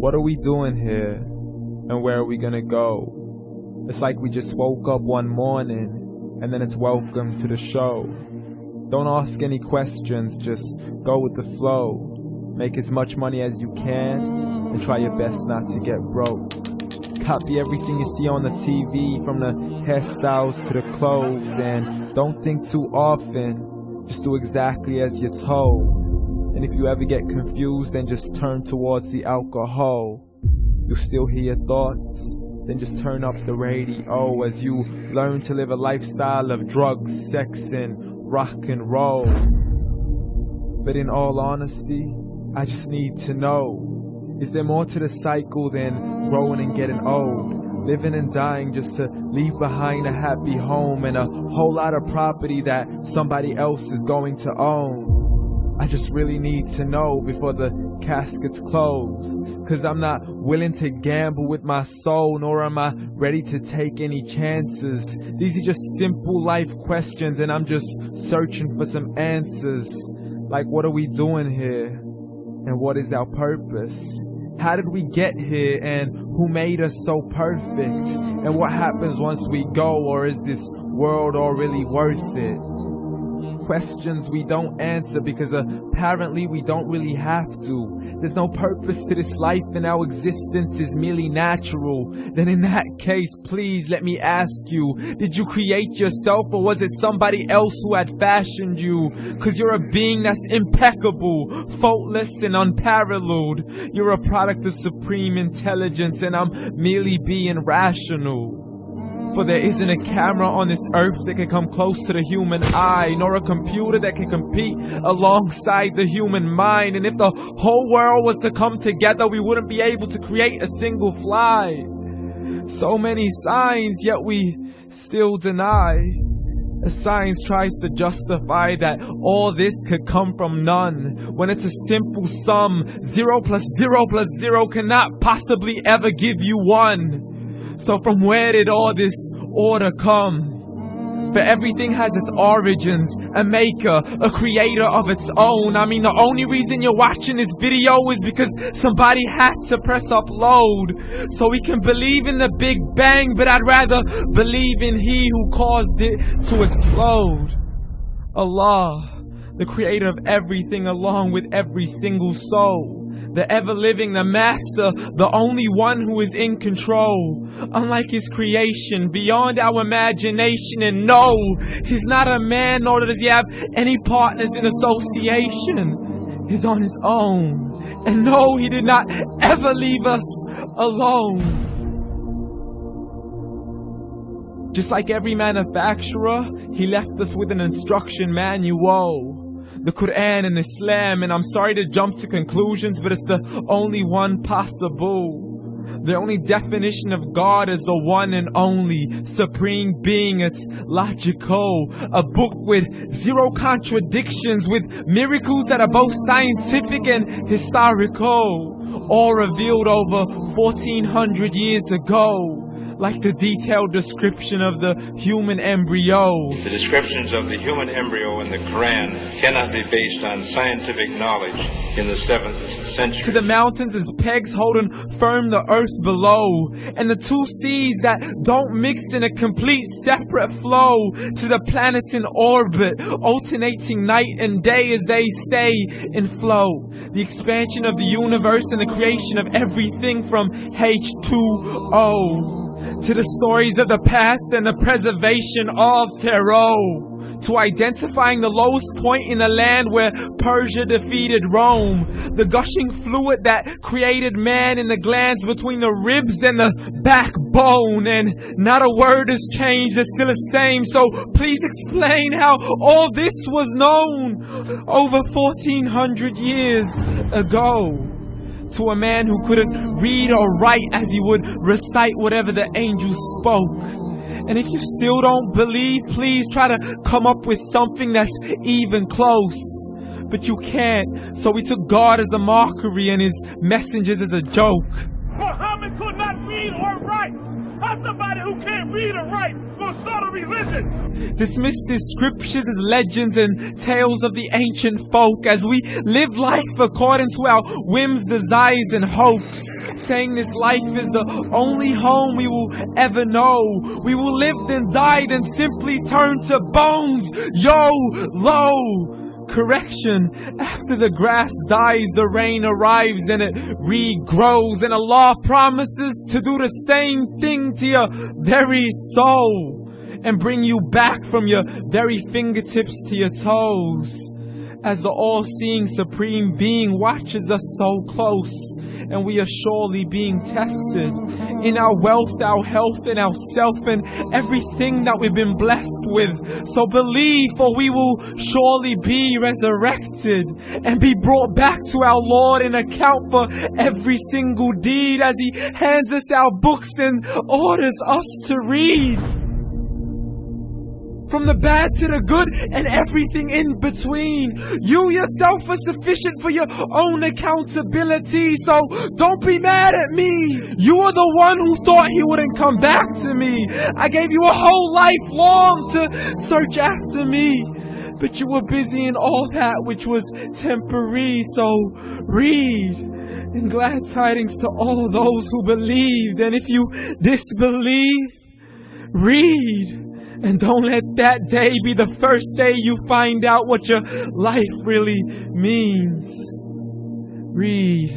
What are we doing here? And where are we gonna go? It's like we just woke up one morning, and then it's welcome to the show. Don't ask any questions, just go with the flow. Make as much money as you can, and try your best not to get broke. Copy everything you see on the TV, from the hairstyles to the clothes, and don't think too often, just do exactly as you're told. And if you ever get confused, then just turn towards the alcohol. You'll still hear your thoughts, then just turn up the radio as you learn to live a lifestyle of drugs, sex, and rock and roll. But in all honesty, I just need to know, is there more to the cycle than growing and getting old? Living and dying just to leave behind a happy home and a whole lot of property that somebody else is going to own. I just really need to know before the casket's closed, 'cause I'm not willing to gamble with my soul, nor am I ready to take any chances. These are just simple life questions, and I'm just searching for some answers. Like, what are we doing here? And what is our purpose? How did we get here, and who made us so perfect? And what happens once we go, or is this world all really worth it? Questions we don't answer because apparently we don't really have to. There's no purpose to this life and our existence is merely natural. Then in that case, please let me ask you, did you create yourself, or was it somebody else who had fashioned you? 'Cause you're a being that's impeccable, faultless and unparalleled. You're a product of supreme intelligence, and I'm merely being rational. For there isn't a camera on this earth that can come close to the human eye, nor a computer that can compete alongside the human mind. And if the whole world was to come together, we wouldn't be able to create a single fly. So many signs, yet we still deny. As science tries to justify that all this could come from none, when it's a simple sum. 0 plus 0 plus 0 cannot possibly ever give you 1. So from where did all this order come? For everything has its origins, a maker, a creator of its own. I mean, the only reason you're watching this video is because somebody had to press upload. So we can believe in the Big Bang, but I'd rather believe in He who caused it to explode. Allah, the creator of everything along with every single soul. The ever-living, the master, the only one who is in control. Unlike his creation, beyond our imagination. And no, he's not a man, nor does he have any partners in association. He's on his own. And no, he did not ever leave us alone. Just like every manufacturer, he left us with an instruction manual. The Quran and Islam, and I'm sorry to jump to conclusions, but it's the only one possible. The only definition of God is the one and only supreme being. It's logical, a book with 0 contradictions, with miracles that are both scientific and historical, all revealed over 1400 years ago. Like the detailed description of the human embryo. The descriptions of the human embryo in the Quran cannot be based on scientific knowledge in the 7th century. To the mountains as pegs holding firm the earth below, and the 2 seas that don't mix in a complete separate flow. To the planets in orbit, alternating night and day as they stay in flow. The expansion of the universe and the creation of everything from H2O. To the stories of the past and the preservation of Pharaoh. To identifying the lowest point in the land where Persia defeated Rome. The gushing fluid that created man in the glands between the ribs and the backbone. And not a word has changed, it's still the same. So please explain how all this was known over 1400 years ago. To a man who couldn't read or write, as he would recite whatever the angels spoke. And if you still don't believe, please try to come up with something that's even close. But you can't, so we took God as a mockery and his messengers as a joke. Muhammad could not read or write. How's somebody who can't read or write gonna start a religion? Dismiss the scriptures as legends and tales of the ancient folk as we live life according to our whims, desires, and hopes. Saying this life is the only home we will ever know. We will live then die and simply turn to bones. YOLO! Correction, after the grass dies, the rain arrives and it regrows, and Allah promises to do the same thing to your very soul and bring you back from your very fingertips to your toes. As the all-seeing supreme being watches us so close, and we are surely being tested in our wealth, our health, and our self, and everything that we've been blessed with. So believe, for we will surely be resurrected and be brought back to our Lord and account for every single deed as He hands us our books and orders us to read. From the bad to the good and everything in between. You yourself are sufficient for your own accountability, so don't be mad at me. You are the one who thought He wouldn't come back to me. I gave you a whole life long to search after me, but you were busy in all that which was temporary. So read, and glad tidings to all those who believed. And if you disbelieve, read. And don't let that day be the first day you find out what your life really means. Read.